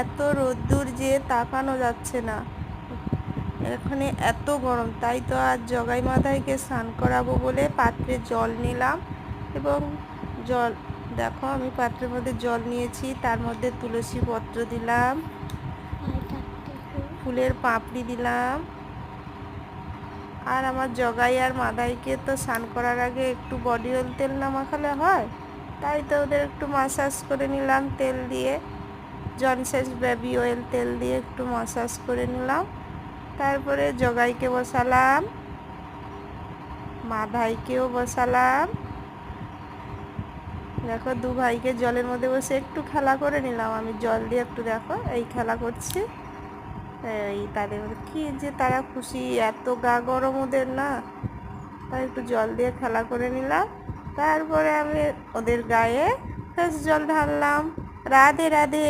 এত রোদ্দুর যে তাকানো যাচ্ছে না, এখানে এত গরম। তাই তো আজ জগাই মাথায়কে স্নান করাবো বলে পাত্রে জল নিলাম। এবং জল দেখো, আমি পাত্রের মধ্যে জল নিয়েছি, তার মধ্যে তুলসী পত্র দিলাম, ফুলের পাপড়ি দিলাম। আর আমার জগাই আর মাদাইকে তো স্নান করার আগে একটু বডি অয়েল তেল না মাখালে হয়, তাই তো ওদের একটু মাসাজ করে নিলাম তেল দিয়ে, জনসেন্স বেবি অয়েল তেল দিয়ে একটু মাসাজ করে নিলাম। তারপরে জগাইকে বসালাম, মাদাইকেও বসালাম। দেখো, দু ভাইকে জলের মধ্যে বসে একটু খেলা করে নিলাম আমি জল দিয়ে, একটু দেখো এই খেলা করছি। এই তাদের কি যে তারা খুশি, এত গা গরম ওদের না, তাই একটু জল দিয়ে খেলা করে নিলাম। তারপরে আমি ওদের গায়ে ফ্রেশ জল ঢাললাম। রাধে রাধে।